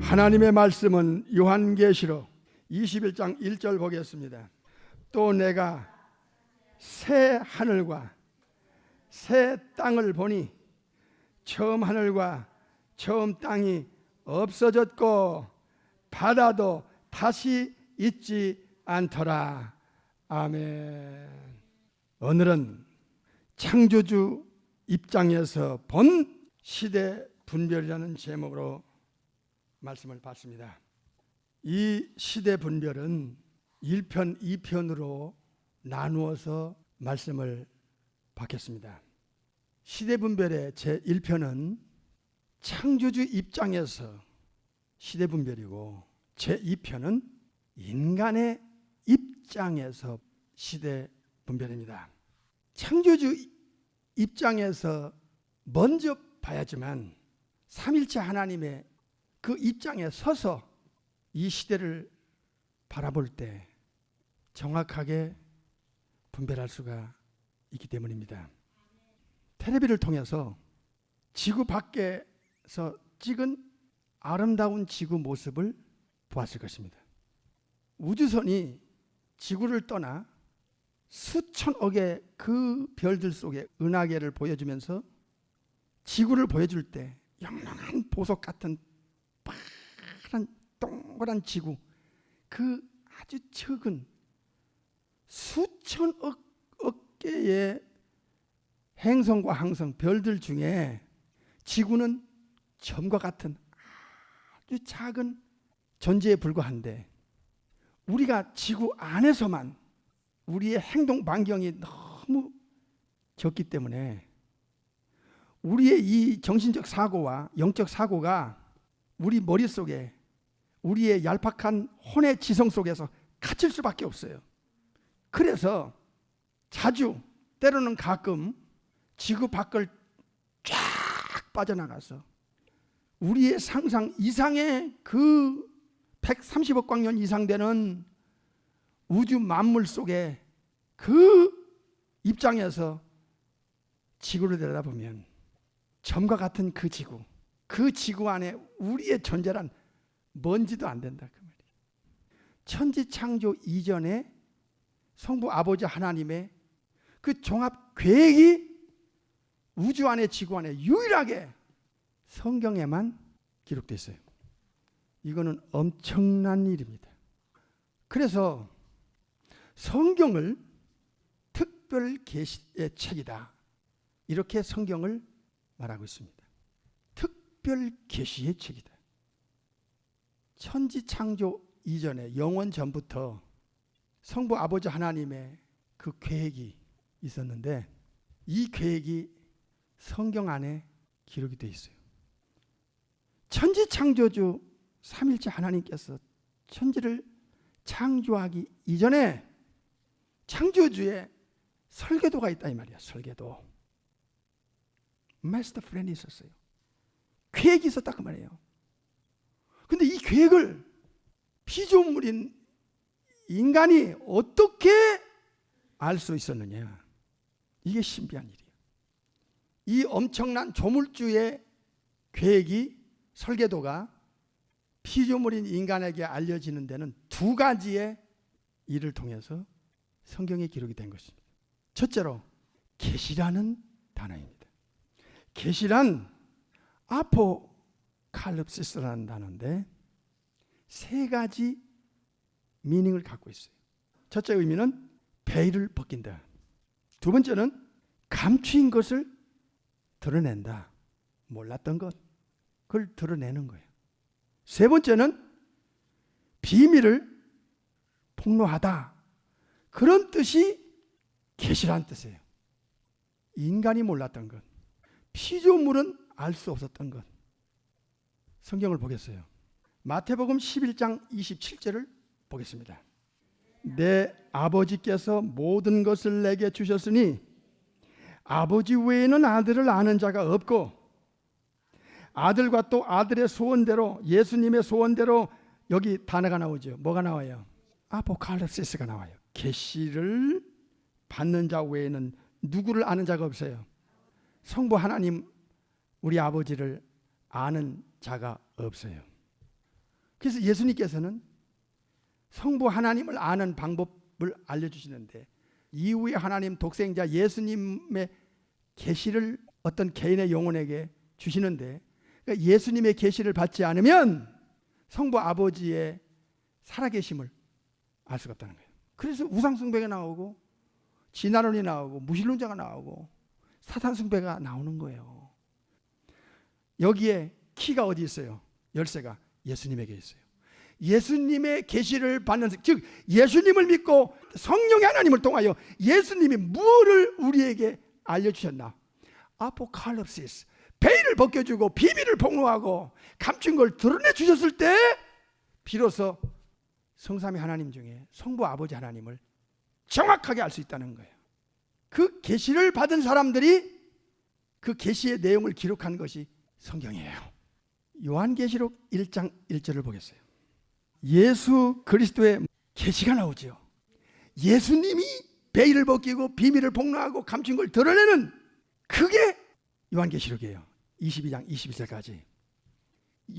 하나님의 말씀은 요한계시록 21장 1절 보겠습니다. 또 내가 새 하늘과 새 땅을 보니 처음 하늘과 처음 땅이 없어졌고 바다도 다시 있지 않더라. 아멘. 오늘은 창조주 입장에서 본 시대 분별이라는 제목으로 말씀을 받습니다. 이 시대 분별은 1편, 2편으로 나누어서 말씀을 받겠습니다. 시대 분별의 제1편은 창조주 입장에서 시대 분별이고, 제2편은 인간의 입장에서 시대 분별입니다. 창조주 입장에서 먼저 봐야지만 삼일체 하나님의 그 입장에 서서 이 시대를 바라볼 때 정확하게 분별할 수가 있기 때문입니다. 텔레비를 통해서 지구 밖에서 찍은 아름다운 지구 모습을 보았을 것입니다. 우주선이 지구를 떠나 수천억의 그 별들 속에 은하계를 보여주면서 지구를 보여줄 때 영롱한 보석 같은 파란 동그란 지구, 그 아주 적은 수천억 개의 행성과 항성, 별들 중에 지구는 점과 같은 아주 작은 존재에 불과한데, 우리가 지구 안에서만 우리의 행동 반경이 너무 적기 때문에 우리의 이 정신적 사고와 영적 사고가 우리 머릿속에, 우리의 얄팍한 혼의 지성 속에서 갇힐 수밖에 없어요. 그래서 자주, 때로는 가끔 지구 밖을 쫙 빠져나가서 우리의 상상 이상의 그 130억 광년 이상 되는 우주 만물 속에 그 입장에서 지구를 들여다보면 점과 같은 그 지구 안에 우리의 존재란 먼지도 안 된다 그 말이에요. 천지 창조 이전에 성부 아버지 하나님의 그 종합 계획이 우주 안에 지구 안에 유일하게 성경에만 기록되어 있어요. 이거는 엄청난 일입니다. 그래서 성경을 특별 계시의 책이다, 이렇게 성경을 말하고 있습니다. 특별 계시의 책이다. 천지 창조 이전에, 영원 전부터 성부 아버지 하나님의 그 계획이 있었는데, 이 계획이 성경 안에 기록이 되어 있어요. 천지 창조주 삼일체 하나님께서 천지를 창조하기 이전에 창조주의 설계도가 있다 이 말이야. 설계도, 마스터 플랜이 있었어요. 계획이 있었다 그 말이에요. 근데 이 계획을 피조물인 인간이 어떻게 알 수 있었느냐, 이게 신비한 일이에요. 이 엄청난 조물주의 계획이, 설계도가 피조물인 인간에게 알려지는 데는 두 가지의 일을 통해서 성경에 기록이 된 것입니다. 첫째로 계시라는 단어입니다. 계시란 아포칼립시스라는 단어인데 세 가지 미닝을 갖고 있어요. 첫째 의미는 베일을 벗긴다. 두 번째는 감추인 것을 드러낸다. 몰랐던 것, 그걸 드러내는 거예요. 세 번째는 비밀을 폭로하다. 그런 뜻이 계시란 뜻이에요. 인간이 몰랐던 것, 피조물은 알 수 없었던 것. 성경을 보겠어요. 마태복음 11장 27절을 보겠습니다. 내 아버지께서 모든 것을 내게 주셨으니 아버지 외에는 아들을 아는 자가 없고, 아들과 또 아들의 소원대로, 예수님의 소원대로, 여기 단어가 나오죠. 뭐가 나와요? 아포칼립시스가 나와요. 계시를 받는 자 외에는 누구를 아는 자가 없어요. 성부 하나님, 우리 아버지를 아는 자가 없어요. 그래서 예수님께서는 성부 하나님을 아는 방법을 알려주시는데 이후에 하나님 독생자 예수님의 계시를 어떤 개인의 영혼에게 주시는데, 그러니까 예수님의 계시를 받지 않으면 성부 아버지의 살아계심을 알 수가 없다는 거예요. 그래서 우상숭배가 나오고 진화론이 나오고 무신론자가 나오고 사탄숭배가 나오는 거예요. 여기에 키가 어디 있어요? 열쇠가 예수님에게 있어요. 예수님의 계시를 받는, 즉 예수님을 믿고 성령의 하나님을 통하여 예수님이 무엇을 우리에게 알려주셨나? 아포칼립시스, 베일을 벗겨주고 비밀을 폭로하고 감춘 걸 드러내 주셨을 때 비로소 성삼위 하나님 중에 성부 아버지 하나님을 정확하게 알 수 있다는 거예요. 그 계시를 받은 사람들이 그 계시의 내용을 기록한 것이 성경이에요. 요한계시록 1장 1절을 보겠어요. 예수 그리스도의 계시가 나오죠. 예수님이 베일을 벗기고 비밀을 폭로하고 감춘 걸 드러내는, 그게 요한계시록이에요. 22장 21절까지.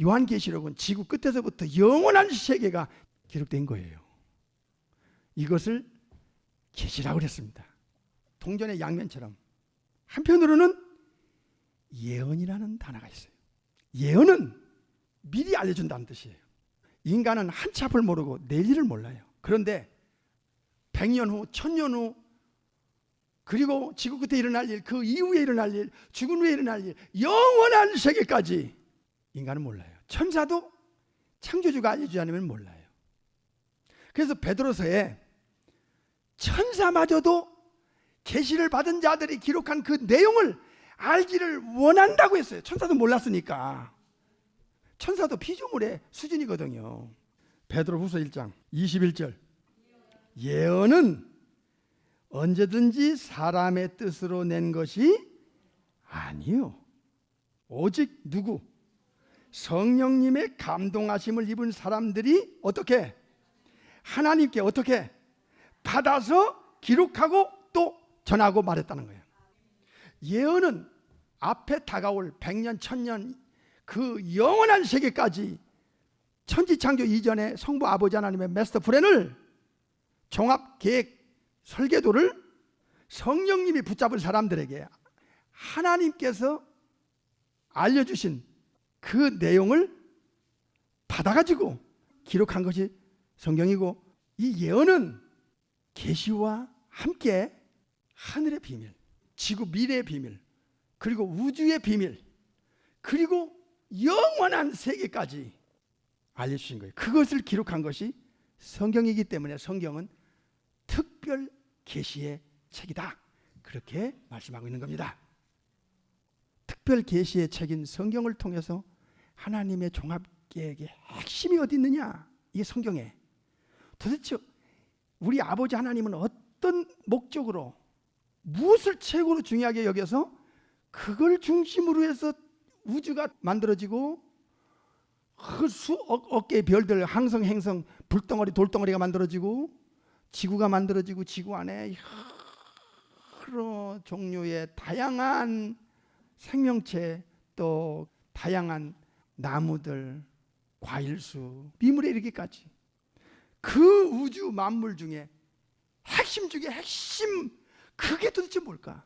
요한계시록은 지구 끝에서부터 영원한 세계가 기록된 거예요. 이것을 계시라고 그랬습니다. 동전의 양면처럼. 한편으로는 예언이라는 단어가 있어요. 예언은 미리 알려준다는 뜻이에요. 인간은 한치 앞을 모르고 내일 일을 몰라요. 그런데 100년 후, 1000년 후, 그리고 지구 끝에 일어날 일, 그 이후에 일어날 일, 죽은 후에 일어날 일, 영원한 세계까지 인간은 몰라요. 천사도 창조주가 알려주지 않으면 몰라요. 그래서 베드로서에 천사마저도 계시를 받은 자들이 기록한 그 내용을 알기를 원한다고 했어요. 천사도 몰랐으니까. 천사도 피조물의 수준이거든요. 베드로후서 1장 21절. 예언은 언제든지 사람의 뜻으로 낸 것이 아니요, 오직 누구? 성령님의 감동하심을 입은 사람들이 어떻게? 하나님께 어떻게? 받아서 기록하고 또 전하고 말했다는 거예요. 예언은 앞에 다가올 100년, 1000년 그 영원한 세계까지 천지창조 이전에 성부 아버지 하나님의 마스터 플랜을, 종합 계획 설계도를 성령님이 붙잡은 사람들에게 하나님께서 알려주신 그 내용을 받아가지고 기록한 것이 성경이고, 이 예언은 계시와 함께 하늘의 비밀, 지구 미래의 비밀, 그리고 우주의 비밀, 그리고 영원한 세계까지 알려주신 거예요. 그것을 기록한 것이 성경이기 때문에 성경은 특별 계시의 책이다, 그렇게 말씀하고 있는 겁니다. 특별 계시의 책인 성경을 통해서 하나님의 종합계획의 핵심이 어디 있느냐? 이게 성경에. 도대체 우리 아버지 하나님은 어떤 목적으로, 무엇을 최고로 중요하게 여겨서 그걸 중심으로 해서 우주가 만들어지고 그 수억 개의 별들, 항성, 행성, 불덩어리, 돌덩어리가 만들어지고 지구가 만들어지고 지구 안에 여러 종류의 다양한 생명체, 또 다양한 나무들, 과일수, 미물에 이르기까지 그 우주 만물 중에 핵심 중에 핵심, 그게 도대체 뭘까?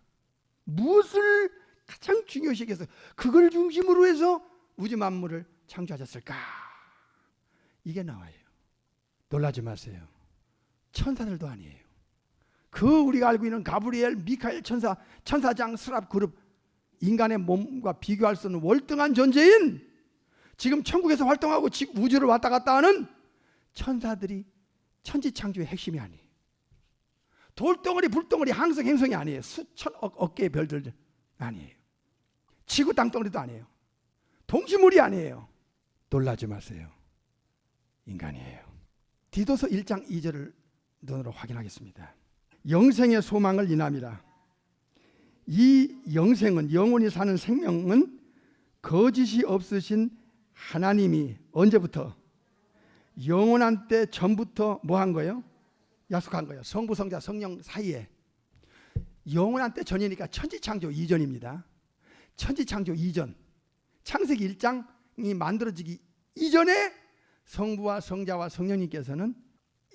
무엇을 가장 중요시 여겨서 그걸 중심으로 해서 우주 만물을 창조하셨을까? 이게 나와요. 놀라지 마세요. 천사들도 아니에요. 그 우리가 알고 있는 가브리엘, 미카엘 천사, 천사장, 스랍 그룹, 인간의 몸과 비교할 수 없는 월등한 존재인, 지금 천국에서 활동하고 우주를 왔다 갔다 하는 천사들이 천지창조의 핵심이 아니에요. 돌덩어리, 불덩어리, 항성, 행성이 아니에요. 수천억 개의 별들 아니에요. 지구 땅덩어리도 아니에요. 동식물이 아니에요. 놀라지 마세요. 인간이에요. 디도서 1장 2절을 눈으로 확인하겠습니다. 영생의 소망을 인함이라. 이 영생은, 영원히 사는 생명은 거짓이 없으신 하나님이 언제부터? 영원한 때 전부터 뭐 한 거예요? 약속한 거예요. 성부, 성자, 성령 사이에. 영원한 때 전이니까 천지창조 이전입니다. 천지창조 이전, 창세기 1장이 만들어지기 이전에 성부와 성자와 성령님께서는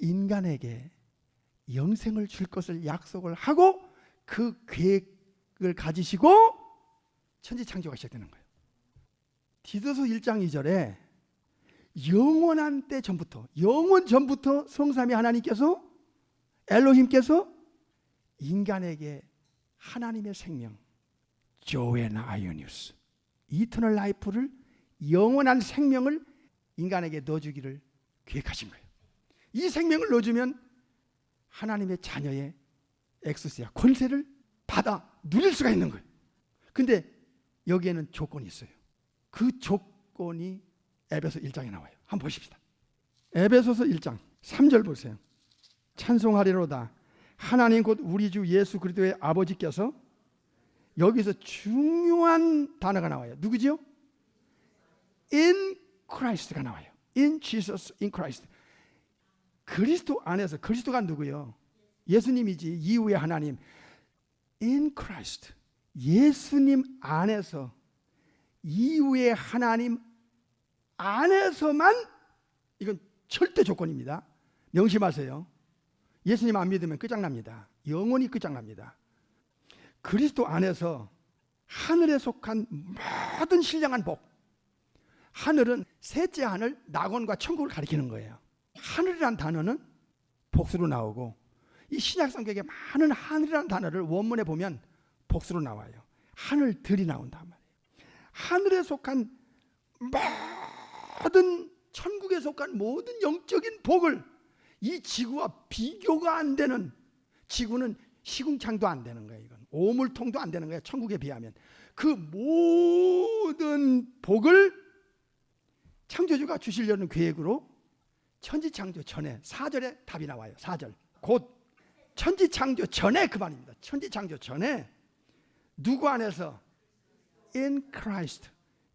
인간에게 영생을 줄 것을 약속을 하고 그 계획을 가지시고 천지창조가 시작되는 거예요. 디도서 1장 2절에 영원한 때 전부터, 영원 전부터 성삼위 하나님께서, 엘로힘께서 인간에게 하나님의 생명, 조에나 아이오니우스, 이터널 라이프를, 영원한 생명을 인간에게 넣어주기를 계획하신 거예요. 이 생명을 넣어주면 하나님의 자녀의 엑스스야, 권세를 받아 누릴 수가 있는 거예요. 근데 여기에는 조건이 있어요. 그 조건이 에베소 1장에 나와요. 한번 보십시다. 에베소서 1장 3절 보세요. 찬송하리로다 하나님 곧 우리 주 예수 그리스도의 아버지께서, 여기서 중요한 단어가 나와요. 누구죠? In Christ가 나와요. In Jesus, in Christ. 그리스도 안에서, 그리스도가 누구요? 예수님이지, 이후의 하나님. In Christ, 예수님 안에서, 이후의 하나님 안에서만, 이건 절대 조건입니다. 명심하세요. 예수님 안 믿으면 끝장납니다. 영원히 끝장납니다. 그리스도 안에서 하늘에 속한 모든 신령한 복, 하늘은 셋째 하늘, 낙원과 천국을 가리키는 거예요. 하늘이란 단어는 복수로 나오고, 이 신약 성경에 많은 하늘이라는 단어를 원문에 보면 복수로 나와요. 하늘들이 나온단 말이에요. 하늘에 속한 모든, 천국에 속한 모든 영적인 복을, 이 지구와 비교가 안 되는, 지구는 시궁창도 안 되는 거예요. 이건 오물통도 안 되는 거예요. 천국에 비하면. 그 모든 복을 창조주가 주시려는 계획으로 천지창조 전에, 4절에 답이 나와요. 4절. 곧 천지창조 전에, 그 말입니다. 천지창조 전에 누구 안에서? In Christ,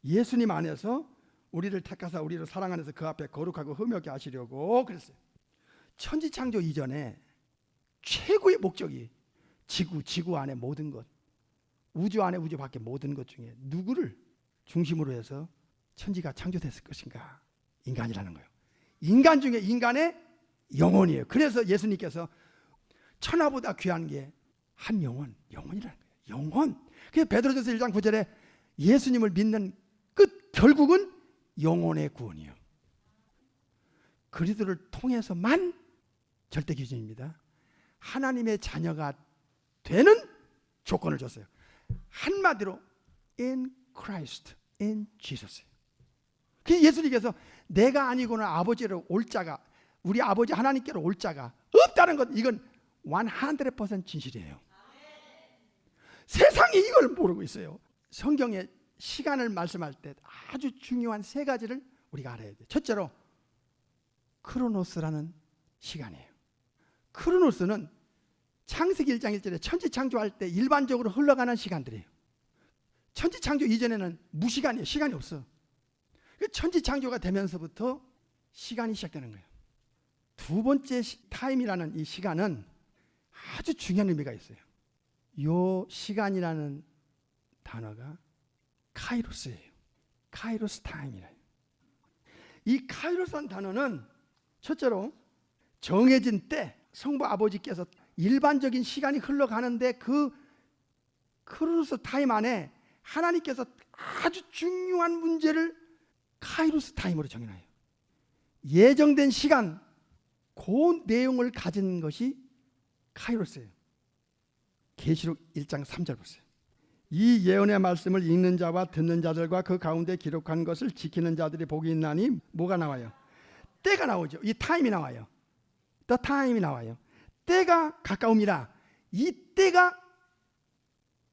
예수님 안에서 우리를 택하사 우리를 사랑 안에서 그 앞에 거룩하고 흠없게 하시려고 그랬어요. 천지창조 이전에 최고의 목적이 지구 안에 모든 것, 우주 안에 우주 밖에 모든 것 중에 누구를 중심으로 해서 천지가 창조됐을 것인가? 인간이라는 거예요. 인간 중에 인간의 영혼이에요. 그래서 예수님께서 천하보다 귀한 게 한 영혼, 영혼이라는 거예요. 영혼. 그래서 베드로전서 1장 9절에 예수님을 믿는 끝 결국은 영혼의 구원이요. 그리스도를 통해서만 절대 기준입니다. 하나님의 자녀가 되는 조건을 줬어요. 한마디로 in Christ, in Jesus. 그래서 예수님께서 내가 아니고는 아버지로 올 자가, 우리 아버지 하나님께로 올 자가 없다는 것, 이건 100% 진실이에요. 세상이 이걸 모르고 있어요. 성경에 시간을 말씀할 때 아주 중요한 3가지를 우리가 알아야 돼요. 첫째로 크로노스라는 시간이에요. 크로노스는 창세기 1장 1절에 천지창조할 때 일반적으로 흘러가는 시간들이에요. 천지창조 이전에는 무시간이에요. 시간이 없어. 천지창조가 되면서부터 시간이 시작되는 거예요. 두 번째 타임이라는 이 시간은 아주 중요한 의미가 있어요. 이 시간이라는 단어가 카이로스예요. 카이로스 타임이래요. 이 카이로스라는 단어는 첫째로 정해진 때, 성부 아버지께서 일반적인 시간이 흘러가는데 그 크로노스 타임 안에 하나님께서 아주 중요한 문제를 카이로스 타임으로 정해놔요. 예정된 시간, 그 내용을 가진 것이 카이로스예요. 계시록 1장 3절 보세요. 이 예언의 말씀을 읽는 자와 듣는 자들과 그 가운데 기록한 것을 지키는 자들이 복이 있나니, 뭐가 나와요? 때가 나오죠. 이 타임이 나와요. The time이 나와요. 때가 가까움이라. 이 때가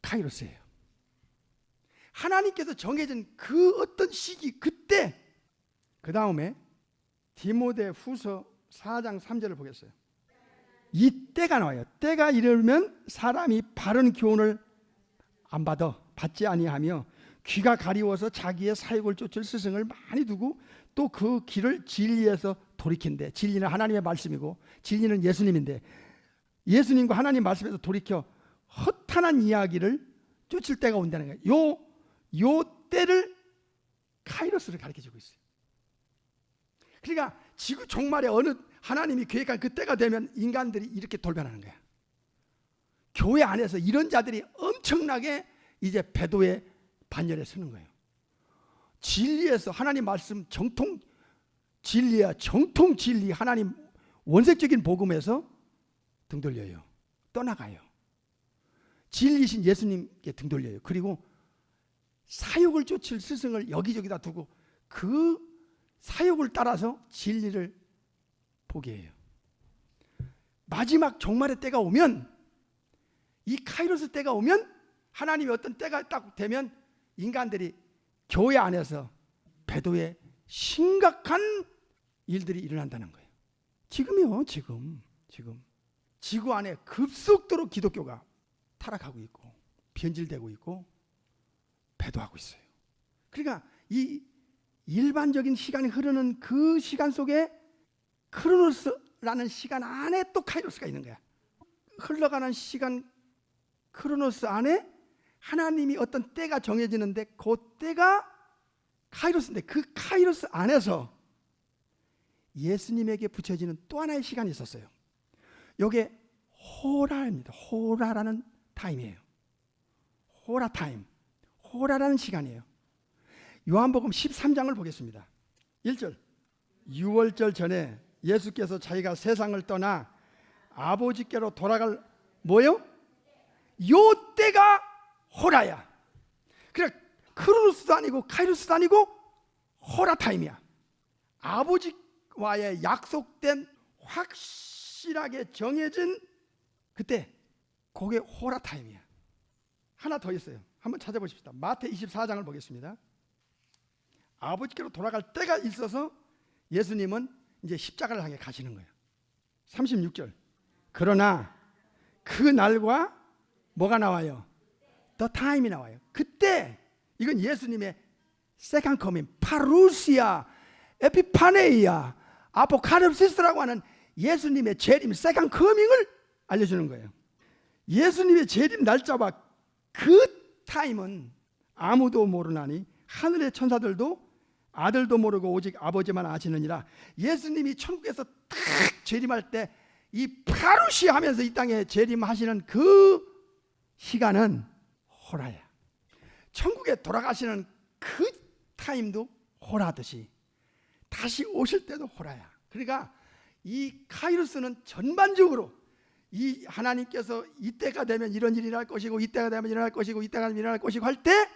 카이로스예요. 하나님께서 정해진 그 어떤 시기, 그때. 그 다음에 디모데 후서 4장 3절을 보겠어요. 이 때가 나와요. 때가 이르면 사람이 바른 교훈을 안 받지 아니하며 귀가 가리워서 자기의 사욕을 쫓을 스승을 많이 두고 또 그 길을 진리에서 돌이킨대. 진리는 하나님의 말씀이고 진리는 예수님인데, 예수님과 하나님 말씀에서 돌이켜 허탄한 이야기를 쫓을 때가 온다는 거예요. 요 때를 카이로스를 가르쳐주고 있어요. 그러니까 지구 종말에 어느 하나님이 계획한 그 때가 되면 인간들이 이렇게 돌변하는 거야. 교회 안에서 이런 자들이 엄청나게 이제 배도의 반열에 서는 거예요. 진리에서 하나님 말씀 정통 진리야, 정통 진리 하나님 원색적인 복음에서 등 돌려요. 떠나가요. 진리신 예수님께 등 돌려요. 그리고 사욕을 쫓을 스승을 여기저기다 두고 그 사욕을 따라서 진리를 포기해요. 마지막 종말의 때가 오면, 이 카이로스 때가 오면, 하나님의 어떤 때가 딱 되면 인간들이 교회 안에서 배도의 심각한 일들이 일어난다는 거예요. 지금이요. 지금 지구 안에 급속도로 기독교가 타락하고 있고 변질되고 있고 배도하고 있어요. 그러니까 이 일반적인 시간이 흐르는 그 시간 속에 크로노스라는 시간 안에 또 카이로스가 있는 거야. 흘러가는 시간 크로노스 안에 하나님이 어떤 때가 정해지는데 그 때가 카이로스인데 그 카이로스 안에서 예수님에게 붙여지는 또 하나의 시간이 있었어요. 이게 호라입니다. 호라라는 타임이에요. 호라 타임. 호라라는 시간이에요. 요한복음 13장을 보겠습니다. 1절. 유월절 전에 예수께서 자기가 세상을 떠나 아버지께로 돌아갈 뭐요? 요 때가 호라야. 그래 크로노스도 아니고 카이로스도 아니고 호라 타임이야. 아버지와의 약속된 확실하게 정해진 그때 그게 호라 타임이야. 하나 더 있어요. 한번 찾아보십시다. 마태 24장을 보겠습니다. 아버지께로 돌아갈 때가 있어서 예수님은 이제 십자가를 향해 가시는 거예요. 36절. 그러나 그 날과 뭐가 나와요? The time이 나와요. 그때 이건 예수님의 세컨 커밍, 파루시아, 에피파네이아, 아포칼립시스라고 하는 예수님의 재림, 세컨 커밍을 알려주는 거예요. 예수님의 재림 날짜와 그 타임은 아무도 모르나니 하늘의 천사들도 아들도 모르고 오직 아버지만 아시느니라. 예수님이 천국에서 딱 재림할 때 이 파루시 하면서 이 땅에 재림하시는 그 시간은 호라야. 천국에 돌아가시는 그 타임도 호라듯이 다시 오실 때도 호라야. 그러니까 이 카이로스는 전반적으로 이 하나님께서 이때가 되면 이런 일이 일어날 것이고 이때가 되면 일어날 것이고 이때가 되면 일어날 것이고 할 때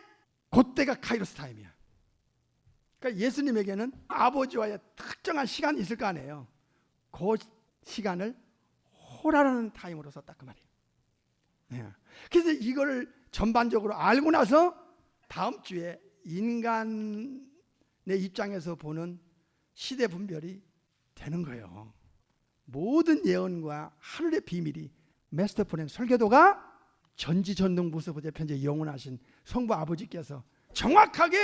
그때가 카이로스 타임이야. 그러니까 예수님에게는 아버지와의 특정한 시간이 있을 거 아니에요. 그 시간을 호라라는 타임으로 썼다 그 말이에요. 네. 그래서 이거를 전반적으로 알고 나서 다음 주에 인간의 입장에서 보는 시대 분별이 되는 거예요. 모든 예언과 하늘의 비밀이 마스터 플랜 설계도가 전지전능부서부터 편지 영원하신 성부 아버지께서 정확하게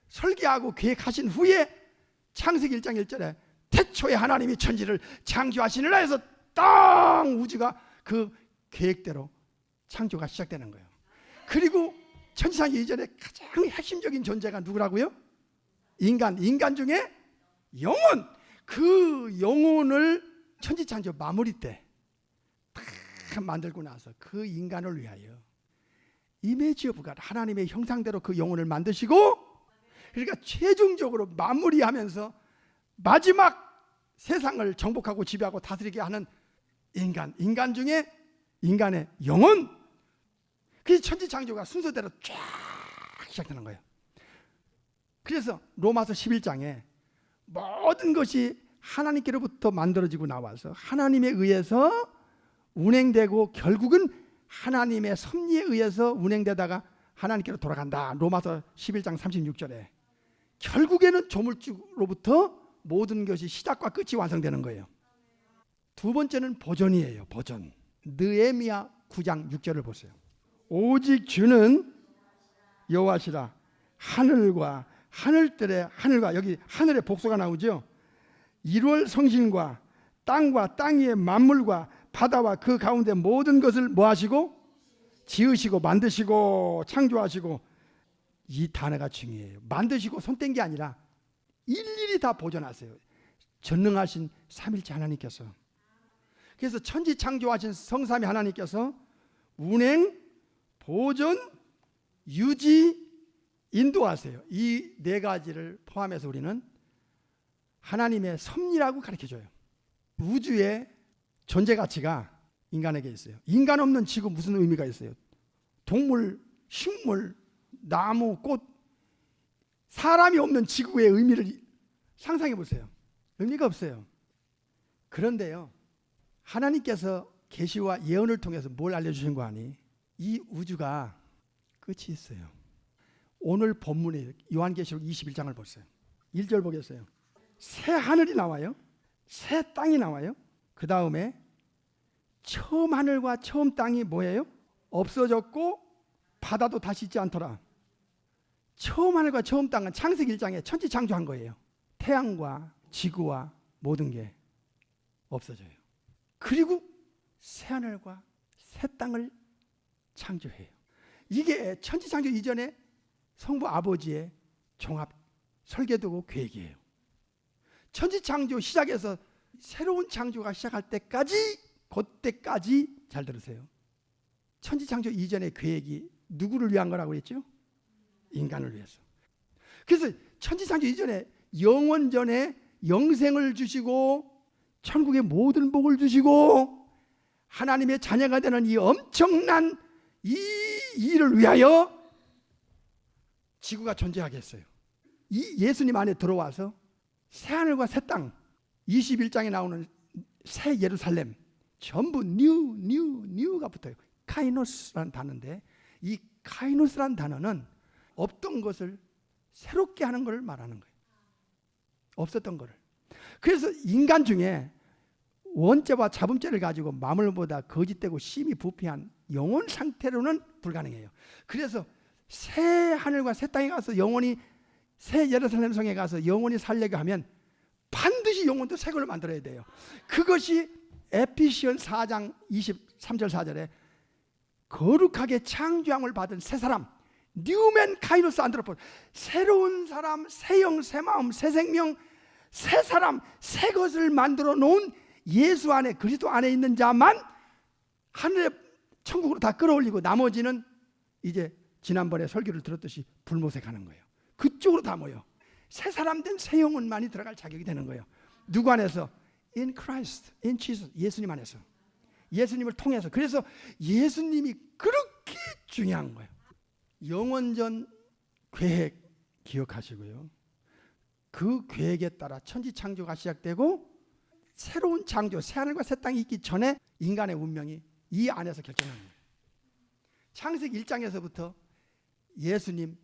설계하고 계획하신 후에 창세기 1장 1절에 태초에 하나님이 천지를 창조하시느라 해서 땅 우주가 그 계획대로 창조가 시작되는 거예요. 그리고 천지창조 이전에 가장 핵심적인 존재가 누구라고요? 인간 중에 영혼. 그 영혼을 천지창조 마무리 때 딱 만들고 나서 그 인간을 위하여 이미지 오브 갓 하나님의 형상대로 그 영혼을 만드시고 그러니까 최종적으로 마무리하면서 마지막 세상을 정복하고 지배하고 다스리게 하는 인간 중에 인간의 영혼. 그래서 천지창조가 순서대로 쫙 시작되는 거예요. 그래서 로마서 11장에 모든 것이 하나님께로부터 만들어지고 나와서 하나님에 의해서 운행되고 결국은 하나님의 섭리에 의해서 운행되다가 하나님께로 돌아간다. 로마서 11장 36절에 결국에는 조물주로부터 모든 것이 시작과 끝이 완성되는 거예요. 두 번째는 보존이에요. 보존. 느헤미야 9장 6절을 보세요. 오직 주는 여호와시라. 하늘과 하늘들의 하늘과 여기 하늘의 복수가 나오죠. 1월 성신과 땅과 땅 위의 만물과 바다와 그 가운데 모든 것을 뭐 하시고 지으시고 만드시고 창조하시고 이 단어가 중요해요. 만드시고 손 뗀 게 아니라 일일이 다 보존하세요. 전능하신 삼일째 하나님께서, 그래서 천지 창조하신 성삼위 하나님께서 운행, 보존, 유지, 인도하세요. 이 네 가지를 포함해서 우리는 하나님의 섭리라고 가르쳐줘요. 우주의 존재 가치가 인간에게 있어요. 인간 없는 지구 무슨 의미가 있어요? 동물, 식물, 나무, 꽃, 사람이 없는 지구의 의미를 상상해 보세요. 의미가 없어요. 그런데요, 하나님께서 계시와 예언을 통해서 뭘 알려주신 거 아니? 이 우주가 끝이 있어요. 오늘 본문에 요한계시록 21장을 보세요. 1절 보겠어요. 새 하늘이 나와요. 새 땅이 나와요. 그 다음에 처음 하늘과 처음 땅이 뭐예요? 없어졌고 바다도 다시 있지 않더라. 처음 하늘과 처음 땅은 창세기 1장에 천지 창조한 거예요. 태양과 지구와 모든 게 없어져요. 그리고 새 하늘과 새 땅을 창조해요. 이게 천지 창조 이전에 성부 아버지의 종합 설계도고 계획이에요. 천지 창조 시작해서 새로운 창조가 시작할 때까지, 그때까지 잘 들으세요. 천지 창조 이전의 계획이 누구를 위한 거라고 했죠? 인간을 위해서. 그래서 천지 창조 이전에 영원전에 영생을 주시고 천국의 모든 복을 주시고 하나님의 자녀가 되는 이 엄청난 이 일을 위하여 지구가 존재하게 했어요. 이 예수님 안에 들어와서 새하늘과 새 땅, 21장에 나오는 새 예루살렘, 전부 뉴가 붙어요. 카이노스라는 단어인데, 이 카이노스라는 단어는 없던 것을 새롭게 하는 것을 말하는 거예요. 없었던 것을. 그래서 인간 중에 원죄와 자범죄를 가지고 마물보다 거짓되고 심히 부패한 영혼 상태로는 불가능해요. 그래서 새 하늘과 새 땅에 가서 영원히, 새 예루살렘 성에 가서 영원히 살려고 하면 반드시 영혼도 새 걸로 만들어야 돼요. 그것이 에피시언 4장 23절 4절에 거룩하게 창조함을 받은 새 사람, 뉴맨 카이노스 안드로폰, 새로운 사람, 새 영, 새 마음, 새 생명, 새 사람, 새 것을 만들어 놓은 예수 안에, 그리스도 안에 있는 자만 하늘의 천국으로 다 끌어올리고 나머지는 이제 지난번에 설교를 들었듯이 불모색하는 거예요. 그쪽으로 다 모여 새 사람 된 새 영혼만이 들어갈 자격이 되는 거예요. 누구 안에서? In Christ, in Jesus, 예수님 안에서, 예수님을 통해서. 그래서 예수님이 그렇게 중요한 거예요. 영원전 계획 기억하시고요. 그 계획에 따라 천지 창조가 시작되고 새로운 창조, 새하늘과 새 땅이 있기 전에 인간의 운명이 이 안에서 결정하는 거예요. 창세기 1장에서부터 예수님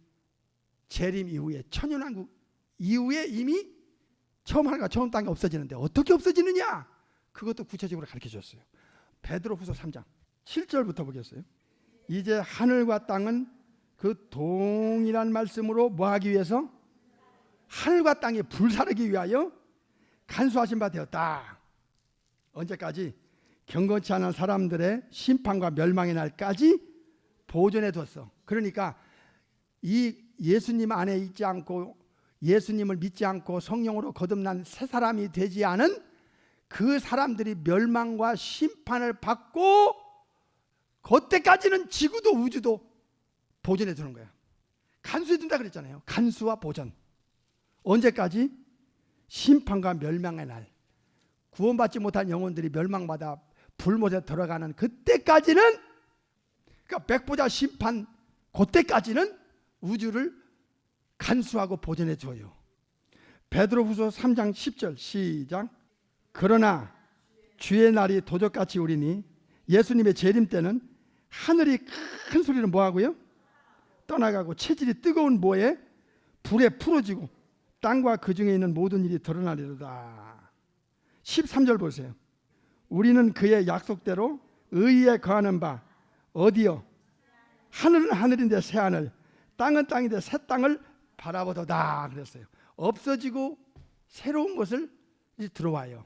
재림 이후에, 천연왕국 이후에 이미 처음 하늘과 처음 땅이 없어지는데 어떻게 없어지느냐? 그것도 구체적으로 가르쳐 줬어요. 베드로후서 3장 7절부터 보겠어요. 이제 하늘과 땅은 그 동일한 말씀으로 뭐 하기 위해서? 하늘과 땅이 불사르기 위하여 간수하신 바 되었다. 언제까지? 경건치 않은 사람들의 심판과 멸망의 날까지 보존해 뒀어. 그러니까 이 예수님 안에 있지 않고 예수님을 믿지 않고 성령으로 거듭난 새 사람이 되지 않은 그 사람들이 멸망과 심판을 받고 그때까지는 지구도 우주도 보존해 두는 거야. 간수해 둔다 그랬잖아요. 간수와 보존. 언제까지? 심판과 멸망의 날, 구원받지 못한 영혼들이 멸망받아 불못에 들어가는 그때까지는, 그러니까 백보자 심판 그때까지는 우주를 간수하고 보존해 줘요. 베드로후서 3장 10절 시작. 그러나 주의 날이 도적같이 오리니 예수님의 재림 때는 하늘이 큰 소리로 뭐하고요? 떠나가고 체질이 뜨거운 모에 불에 풀어지고 땅과 그 중에 있는 모든 일이 드러나리로다. 13절 보세요. 우리는 그의 약속대로 의에 거하는 바 어디요? 하늘은 하늘인데 새 하늘, 땅은 땅인데 새 땅을 바라보도다 그랬어요. 없어지고 새로운 것을 이제 들어와요.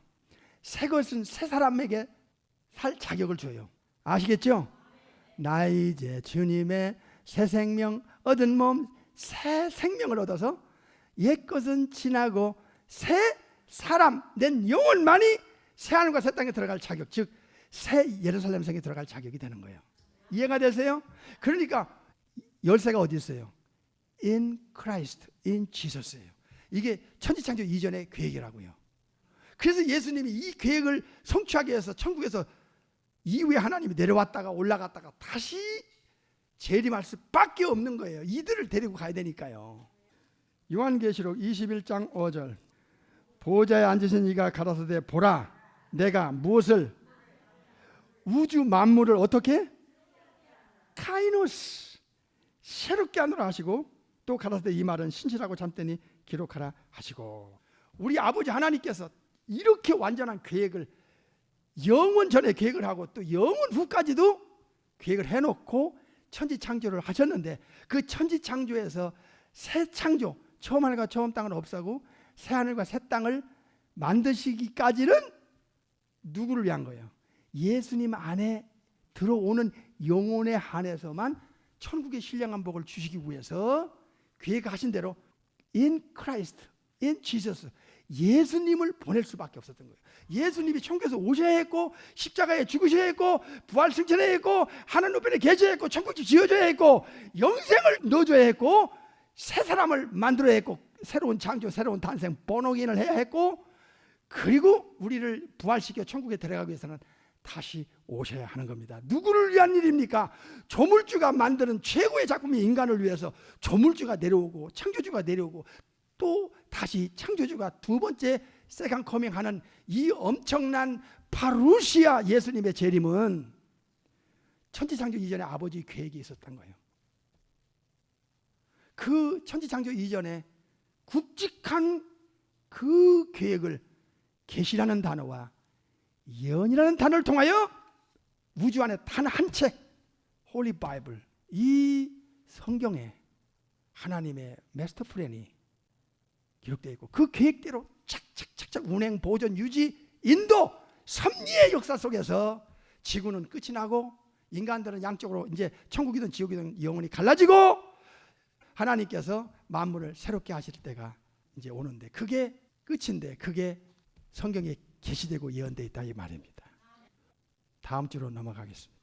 새 것은 새 사람에게 살 자격을 줘요. 아시겠죠? 나 이제 주님의 새 생명 얻은 몸, 새 생명을 얻어서 옛 것은 지나고 새 사람, 낸 영혼만이 새하늘과 새 땅에 들어갈 자격, 즉 새 예루살렘 성에 들어갈 자격이 되는 거예요. 이해가 되세요? 그러니까 열쇠가 어디 있어요? In Christ, in Jesus예요. 이게 천지창조 이전의 계획이라고요. 그래서 예수님이 이 계획을 성취하기 위해서 천국에서 이후에 하나님이 내려왔다가 올라갔다가 다시 재림할 수밖에 없는 거예요. 이들을 데리고 가야 되니까요. 요한계시록 21장 5절 보좌에 앉으신 이가 가라사대 보라 내가 무엇을 우주 만물을 어떻게 카이노스 새롭게 하노라 하시고 또 가라사대 이 말은 신실하고 참되니 기록하라 하시고 우리 아버지 하나님께서 이렇게 완전한 계획을 영원 전에 계획을 하고 또 영원 후까지도 계획을 해놓고 천지창조를 하셨는데 그 천지창조에서 새 창조 처음 하늘과 처음 땅을 없애고 새 하늘과 새 땅을 만드시기까지는 누구를 위한 거예요? 예수님 안에 들어오는 영혼에 한해서만 천국의 신령한 복을 주시기 위해서 계획하신 대로 in Christ, in Jesus 예수님을 보낼 수밖에 없었던 거예요. 예수님이 천국에서 오셔야 했고 십자가에 죽으셔야 했고 부활 승천해야 했고 하늘 우편에 계셔야 했고 천국집 지어줘야 했고 영생을 넣어줘야 했고 새 사람을 만들어야 했고 새로운 창조, 새로운 탄생, 번호기인을 해야 했고 그리고 우리를 부활시켜 천국에 데려가기 위해서는 다시 오셔야 하는 겁니다. 누구를 위한 일입니까? 조물주가 만드는 최고의 작품이 인간을 위해서 조물주가 내려오고 창조주가 내려오고 또 다시 창조주가 두 번째 세컨 커밍하는 이 엄청난 파루시아 예수님의 재림은 천지창조 이전에 아버지 계획이 있었던 거예요. 그 천지창조 이전에 굵직한 그 계획을 계시라는 단어와 예언이라는 단어를 통하여 우주 안에 단 한 책 홀리 바이블 이 성경에 하나님의 마스터 플랜이 기록되어 있고 그 계획대로 착착착착 운행, 보존, 유지, 인도, 섭리의 역사 속에서 지구는 끝이 나고 인간들은 양쪽으로 이제 천국이든 지옥이든 영원히 갈라지고 하나님께서 만물을 새롭게 하실 때가 이제 오는데 그게 끝인데 그게 성경에 계시되고 예언되어 있다 이 말입니다. 다음 주로 넘어가겠습니다.